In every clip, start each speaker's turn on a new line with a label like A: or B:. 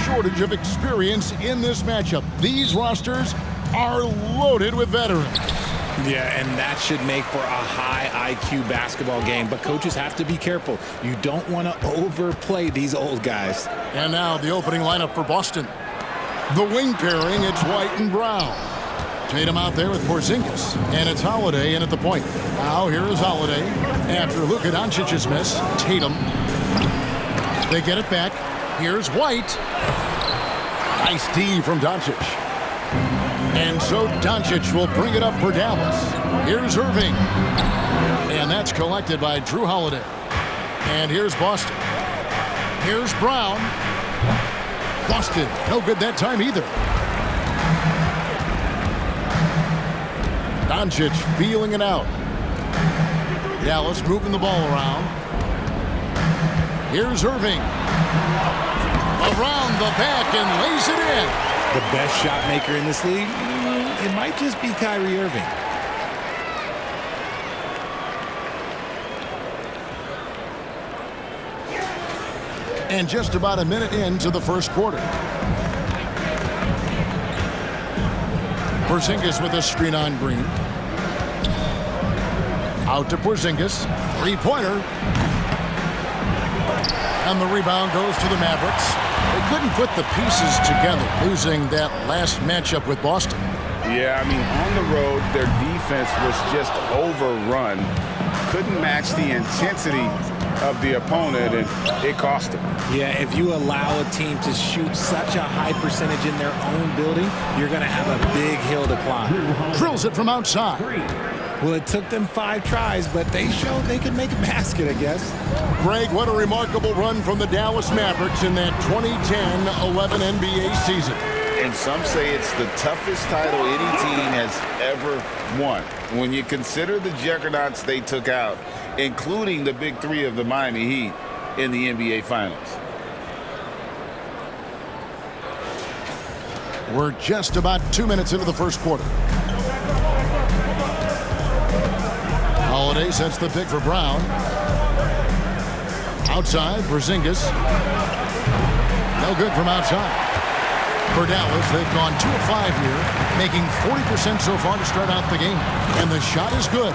A: shortage of experience in this matchup. These rosters are loaded with veterans.
B: Yeah, and that should make for a high IQ basketball game. But coaches have to be careful. You don't want to overplay these old guys.
A: And now the opening lineup for Boston. The wing pairing, it's White and Brown. Tatum out there with Porzingis. And it's Holiday in at the point. Now here is Holiday. After Luka Doncic's miss, Tatum. They get it back. Here's White. Nice D from Doncic. And so Doncic will bring it up for Dallas. Here's Irving. And that's collected by Drew Holiday. And here's Boston. Here's Brown. Boston, no good that time either. Doncic feeling it out. Dallas moving the ball around. Here's Irving. Around the back and lays it in.
B: The best shot maker in this league? It might just be Kyrie Irving.
A: And just about a minute into the first quarter. Porzingis with a screen on Green. Out to Porzingis. Three-pointer. And the rebound goes to the Mavericks. They couldn't put the pieces together, losing that last matchup with Boston.
C: Yeah, I mean, on the road, their defense was just overrun. Couldn't match the intensity of the opponent, and it cost them.
B: Yeah, if you allow a team to shoot such a high percentage in their own building, you're going to have a big hill to climb.
A: Drills it from outside.
B: Well, it took them 5 tries, but they showed they could make a basket, I guess.
A: Greg, what a remarkable run from the Dallas Mavericks in that 2010-11 NBA season.
C: And some say it's the toughest title any team has ever won. When you consider the juggernauts they took out, including the big three of the Miami Heat in the NBA Finals.
A: We're just about 2 minutes into the first quarter. Holiday sets the pick for Brown. Outside, Porzingis. No good from outside. For Dallas, they've gone 2 of 5 here, making 40% so far to start out the game. And the shot is good.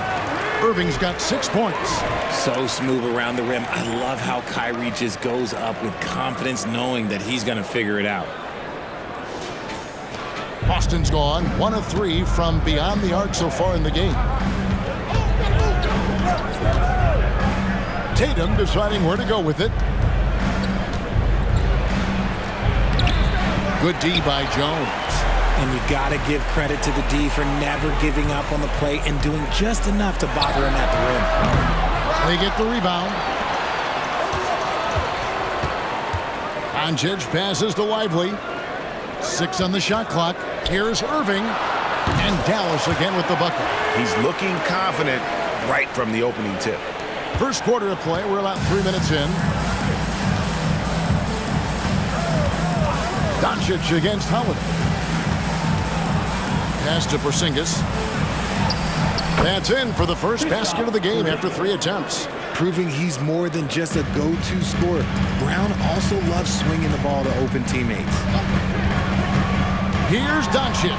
A: Irving's got 6 points.
B: So smooth around the rim. I love how Kyrie just goes up with confidence, knowing that he's going to figure it out.
A: Boston's gone 1 of 3 from beyond the arc so far in the game. Tatum deciding where to go with it. Good D by Jones.
B: And you got to give credit to the D for never giving up on the play and doing just enough to bother him at the
A: rim. They get the rebound. Doncic passes to Lively. 6 on the shot clock. Here's Irving. And Dallas again with the bucket.
C: He's looking confident right from the opening tip.
A: First quarter of play. We're about 3 minutes in. Doncic against Holiday. Pass to Porzingis. That's in for the first basket of the game after 3 attempts.
B: Proving he's more than just a go-to scorer. Brown also loves swinging the ball to open teammates.
A: Here's Doncic.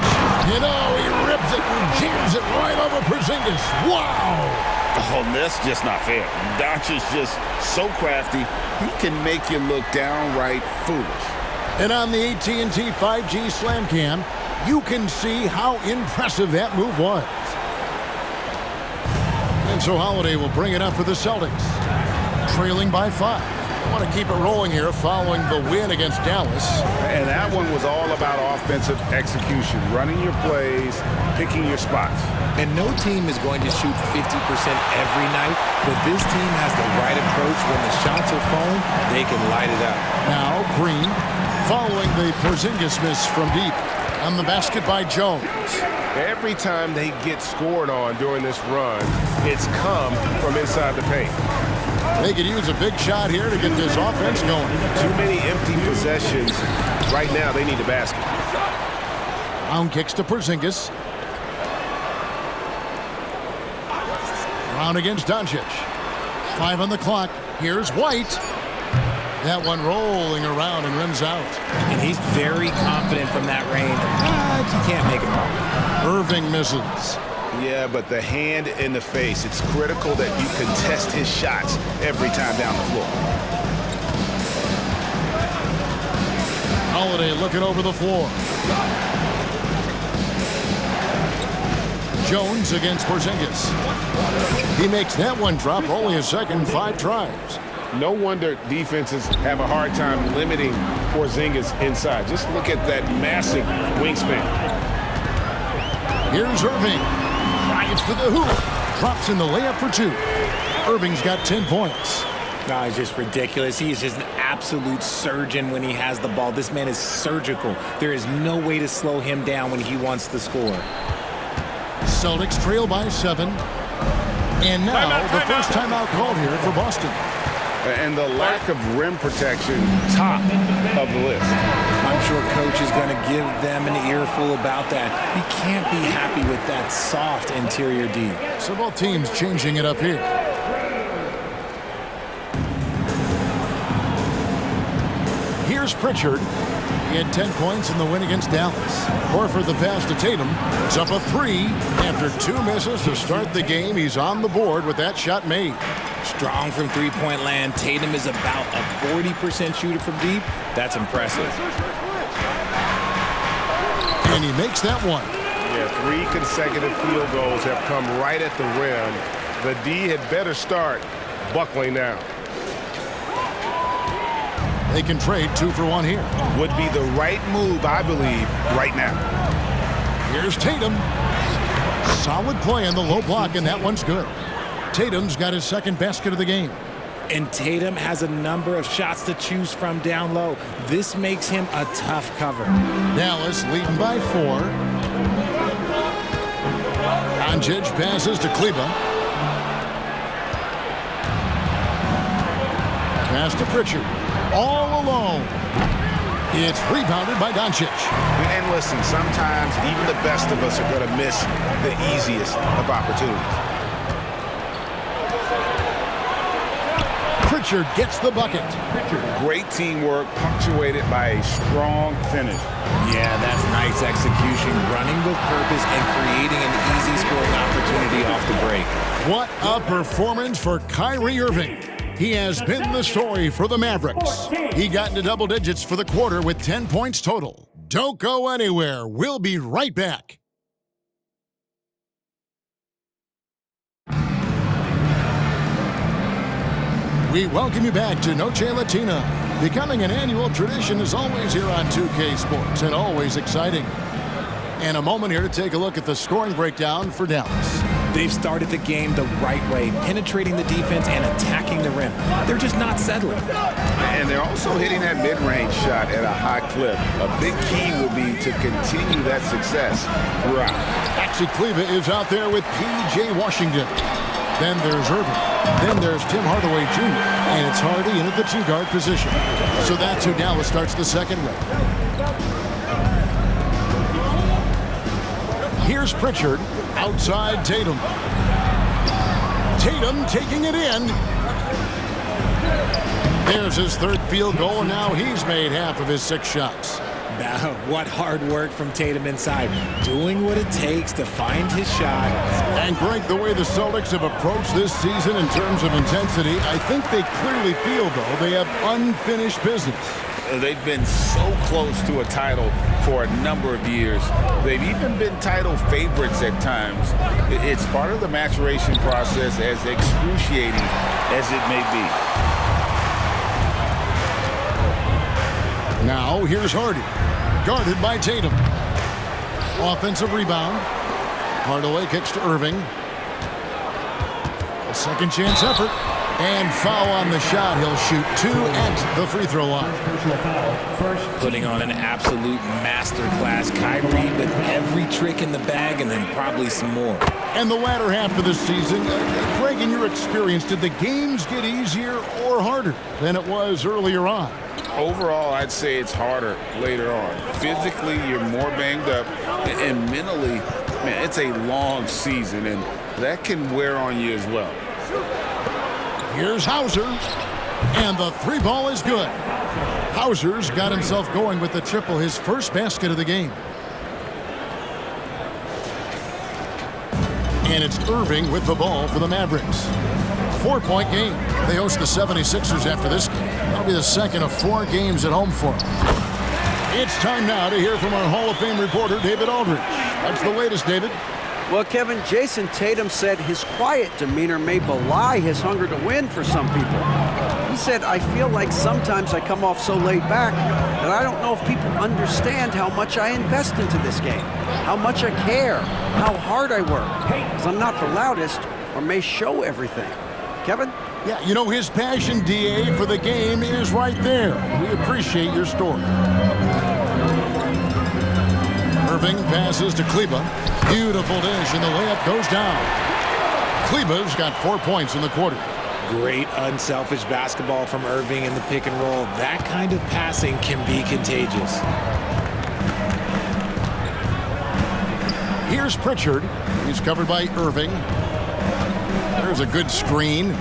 A: You know, he rips it and jams it right over Porzingis. Wow!
C: Oh, that's just not fair. Doncic's just so crafty, he can make you look downright foolish.
A: And on the AT&T 5G Slam Cam, you can see how impressive that move was. And so Holiday will bring it up for the Celtics, trailing by 5. I want to keep it rolling here following the win against Dallas.
C: And that one was all about offensive execution, running your plays, picking your spots.
B: And no team is going to shoot 50% every night, but this team has the right approach. When the shots are falling, they can light it up.
A: Now Green following the Porzingis miss from deep. On the basket by Jones.
D: Every time they get scored on during this run, it's come from inside the paint.
A: They could use a big shot here to get this offense going.
D: Too many empty possessions. Right now, they need a basket.
A: Brown kicks to Porzingis. Brown against Doncic. 5 on the clock. Here's White. That one rolling around and rims out.
B: And he's very confident from that range. You can't make it wrong.
A: Irving misses.
D: Yeah, but the hand in the face, it's critical that you contest his shots every time down the floor.
A: Holiday looking over the floor. Jones against Porzingis. He makes that one drop, only a second, 5 tries.
D: No wonder defenses have a hard time limiting Porzingis inside. Just look at that massive wingspan.
A: Here's Irving. Drives to the hoop. Drops in the layup for 2. Irving's got 10 points.
B: No, it's just ridiculous. He is just an absolute surgeon when he has the ball. This man is surgical. There is no way to slow him down when he wants to score.
A: Celtics trail by 7. And now the first timeout called here for Boston.
D: And the lack of rim protection, top of the list.
B: I'm sure coach is going to give them an earful about that. He can't be happy with that soft interior D.
A: So both teams changing it up here. Here's Pritchard. He had 10 points in the win against Dallas. Horford the pass to Tatum. It's up a 3. After 2 misses to start the game, he's on the board with that shot made.
B: Strong from three-point land. Tatum is about a 40% shooter from deep. That's impressive.
A: And he makes that one.
D: Yeah, 3 consecutive field goals have come right at the rim. The D had better start buckling now.
A: They can trade 2 for 1 here.
D: Would be the right move, I believe, right now.
A: Here's Tatum. Solid play on the low block, and that one's good. Tatum's got his second basket of the game.
B: And Tatum has a number of shots to choose from down low. This makes him a tough cover.
A: Dallas leading by 4. Doncic passes to Kleber. Pass to Pritchard. All alone. It's rebounded by Doncic.
D: And listen, sometimes even the best of us are going to miss the easiest of opportunities.
A: Pritchard gets the bucket.
D: Great teamwork punctuated by a strong finish.
B: Yeah, that's nice execution. Running with purpose and creating an easy scoring opportunity off the break.
A: What a performance for Kyrie Irving. He has been the story for the Mavericks. He got into double digits for the quarter with 10 points total. Don't go anywhere. We'll be right back. We welcome you back to Noche Latina. Becoming an annual tradition is always here on 2K Sports and always exciting. And a moment here to take a look at the scoring breakdown for Dallas.
B: They've started the game the right way, penetrating the defense and attacking the rim. They're just not settling.
D: And they're also hitting that mid-range shot at a high clip. A big key will be to continue that success throughout.
A: Maxi Kleber is out there with P.J. Washington. Then there's Irving. Then there's Tim Hardaway Jr. And it's Hardy in at the 2-guard position. So that's who Dallas starts the second leg. Here's Pritchard. Outside Tatum. Tatum taking it in. There's his third field goal, and now he's made half of his 6 shots.
B: Now, what hard work from Tatum inside. Doing what it takes to find his shot.
A: And Greg, the way the Celtics have approached this season in terms of intensity, I think they clearly feel, though, they have unfinished business.
C: They've been so close to a title for a number of years. They've even been title favorites at times. It's part of the maturation process, as excruciating as it may be.
A: Now, here's Hardy, guarded by Tatum. Offensive rebound. Hardaway kicks to Irving. A second chance effort. And foul on the shot. He'll shoot 2 at the free throw line.
B: Putting on an absolute masterclass. Kyrie with every trick in the bag and then probably some more.
A: And the latter half of the season, Greg, in your experience, did the games get easier or harder than it was earlier on?
C: Overall, I'd say it's harder later on. Physically, you're more banged up, and mentally, man, it's a long season, and that can wear on you as well.
A: Here's Hauser. And the three ball is good. Hauser's got himself going with the triple, his first basket of the game. And it's Irving with the ball for the Mavericks. 4-point game. They host the 76ers after this game. That'll be the second of 4 games at home for them. It's time now to hear from our Hall of Fame reporter, David Aldridge. What's the latest, David?
E: Well, Kevin, Jason Tatum said his quiet demeanor may belie his hunger to win for some people. He said, I feel like sometimes I come off so laid back that I don't know if people understand how much I invest into this game, how much I care, how hard I work, because I'm not the loudest or may show everything. Kevin?
A: Yeah, you know, his passion, DA, for the game is right there. We appreciate your story. Irving passes to Kleber. Beautiful dish, and the layup goes down. Kleber's got 4 points in the quarter.
B: Great unselfish basketball from Irving in the pick and roll. That kind of passing can be contagious.
A: Here's Pritchard. He's covered by Irving. There's a good screen.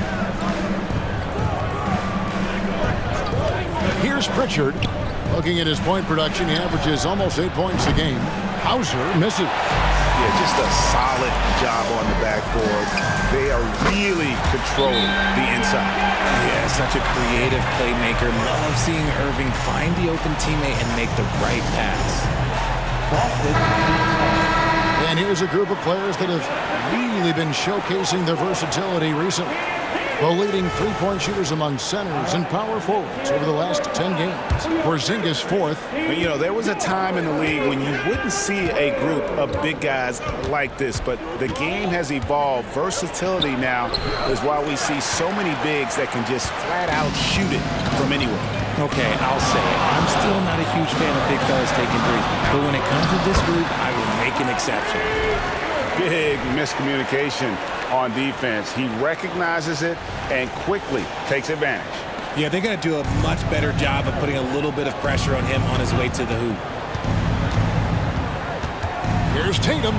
A: Here's Pritchard. Looking at his point production, he averages almost 8 points a game. Hauser misses.
D: Yeah, just a solid job on the backboard. They are really controlling the inside.
B: Yeah, such a creative playmaker. Love seeing Irving find the open teammate and make the right pass.
A: And here's a group of players that have really been showcasing their versatility recently. The leading three-point shooters among centers and power forwards over the last 10 games. Porzingis fourth.
D: You know, there was a time in the league when you wouldn't see a group of big guys like this, but the game has evolved. Versatility now is why we see so many bigs that can just flat out shoot it from anywhere.
B: Okay, I'll say it. I'm still not a huge fan of big fellas taking threes, but when it comes to this group, I will make an exception.
D: Big miscommunication on defense. He recognizes it and quickly takes advantage.
B: Yeah, they got to do a much better job of putting a little bit of pressure on him on his way to the hoop.
A: Here's Tatum.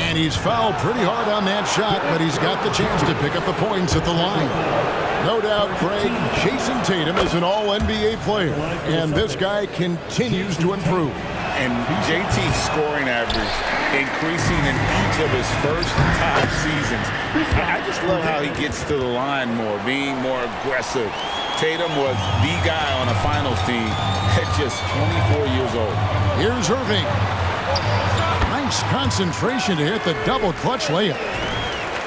A: And he's fouled pretty hard on that shot, but he's got the chance to pick up the points at the line. No doubt, Craig, Jason Tatum is an all-NBA player, and this guy continues to improve.
C: And JT's scoring average increasing in each of his first 5 seasons. I just love how he gets to the line more, being more aggressive. Tatum was the guy on a finals team at just 24 years old.
A: Here's Irving. Nice concentration to hit the double clutch layup.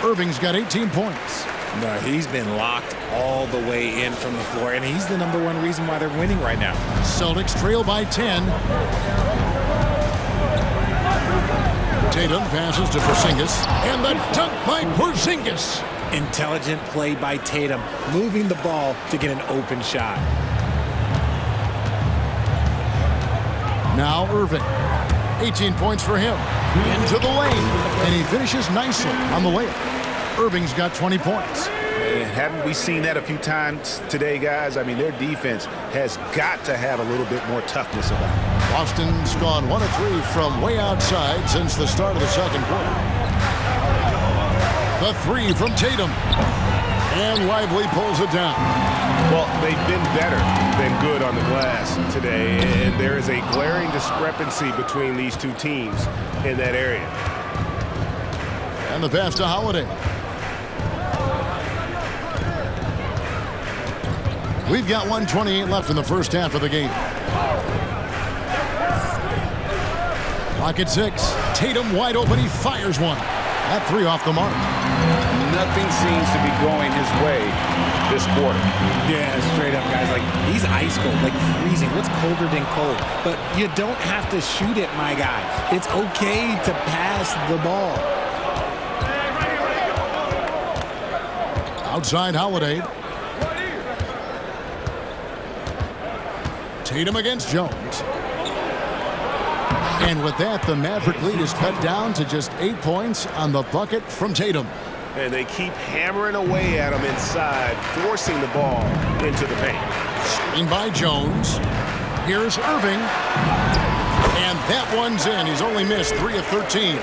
A: Irving's got 18 points.
B: No, he's been locked all the way in from the floor, and he's the #1 reason why they're winning right now.
A: Celtics trail by 10. Tatum passes to Porzingis, and the dunk by Porzingis.
B: Intelligent play by Tatum, moving the ball to get an open shot.
A: Now Irving. 18 points for him. Into the lane, and he finishes nicely on the layup. Irving's got 20 points.
D: Haven't we seen that a few times today, guys? I mean, their defense has got to have a little bit more toughness about it.
A: Boston's gone 1 of 3 from way outside since the start of the second quarter. The three from Tatum. And Lively pulls it down.
D: Well, they've been better than good on the glass today, and there is a glaring discrepancy between these two teams in that area.
A: And the pass to Holiday. We've got 1:28 left in the first half of the game. Clock at 6. Tatum wide open. He fires one. That three off the mark.
C: Nothing seems to be going his way this quarter.
B: Yeah, straight up, guys. Like, he's ice cold, like freezing. What's colder than cold? But you don't have to shoot it, my guy. It's okay to pass the ball.
A: Outside Holiday. Tatum against Jones. And with that, the Maverick lead is cut down to just 8 points on the bucket from Tatum.
D: And they keep hammering away at him inside, forcing the ball into the paint.
A: Screen by Jones. Here's Irving. And that one's in. He's only missed 3 of 13.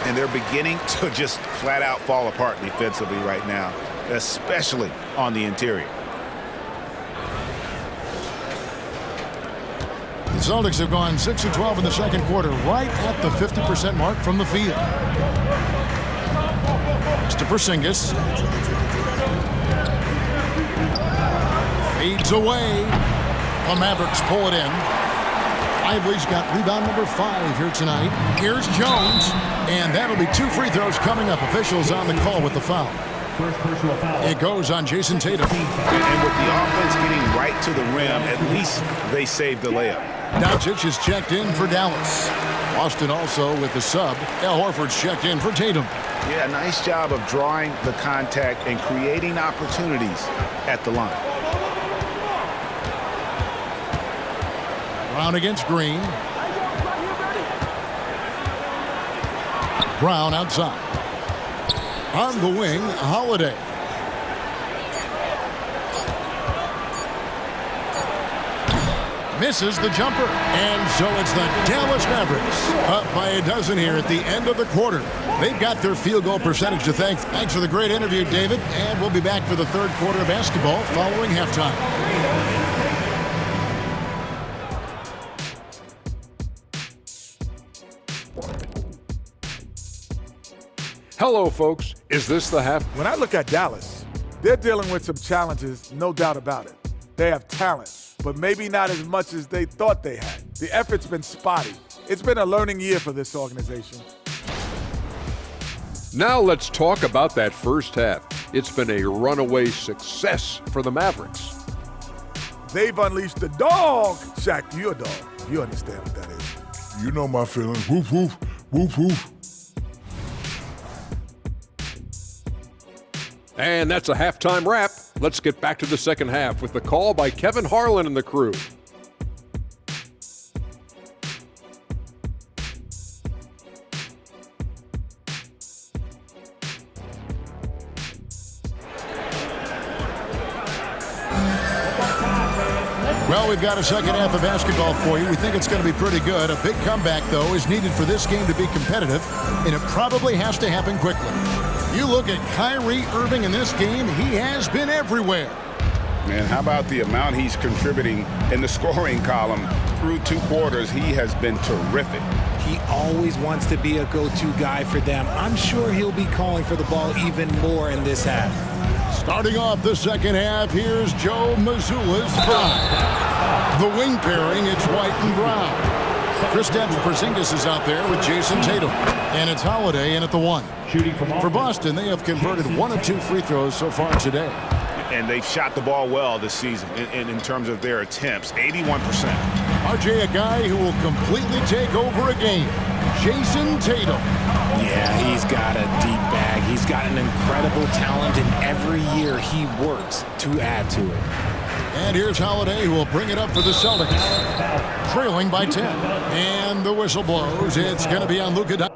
D: And they're beginning to just flat out fall apart defensively right now, especially on the interior.
A: The Celtics have gone 6 of 12 in the second quarter, right at the 50% mark from the field. Pass to Porzingis. Fades away. The Mavericks pull it in. Lively's got rebound number 5 here tonight. Here's Jones, and that'll be 2 free throws coming up. Officials on the call with the foul.
F: First personal foul.
A: It goes on Jason Tatum.
D: And with the offense getting right to the rim, at least they saved the layup.
A: Doncic is checked in for Dallas. Boston also with the sub. Al Horford's checked in for Tatum.
D: Yeah, nice job of drawing the contact and creating opportunities at the line.
A: Brown against Green. Brown outside. On the wing, Holiday. Misses the jumper. And so it's the Dallas Mavericks up by a dozen here at the end of the quarter. They've got their field goal percentage to thank. Thanks for the great interview, David. And we'll be back for the third quarter of basketball following halftime.
G: Hello, folks. Is this the half?
H: When I look at Dallas, they're dealing with some challenges, no doubt about it. They have talent, but maybe not as much as they thought they had. The effort's been spotty. It's been a learning year for this organization.
G: Now let's talk about that first half. It's been a runaway success for the Mavericks.
H: They've unleashed the dog. Shaq, you're a dog. You understand what that is.
I: You know my feelings. Woof, woof, woof, woof.
G: And that's a halftime wrap. Let's get back to the second half with the call by Kevin Harlan and the crew.
A: Well, we've got a second half of basketball for you. We think it's going to be pretty good. A big comeback, though, is needed for this game to be competitive, and it probably has to happen quickly. You look at Kyrie Irving in this game, he has been everywhere.
D: Man, how about the amount he's contributing in the scoring column? Through 2 quarters, he has been terrific.
B: He always wants to be a go-to guy for them. I'm sure he'll be calling for the ball even more in this half.
A: Starting off the second half, here's Joe Mazzulla's 5. The wing pairing, it's White and Brown. Kristaps Porzingis is out there with Jason Tatum. And it's Holiday in at the 1. For Boston, they have converted 1 of 2 free throws so far today.
D: And they've shot the ball well this season in terms of their attempts, 81%.
A: RJ, a guy who will completely take over a game. Jason Tatum.
B: Yeah, he's got a deep bag. He's got an incredible talent, and every year he works to add to it.
A: And here's Holiday, who will bring it up for the Celtics. Trailing by 10. And the whistle blows. It's going to be on Luka.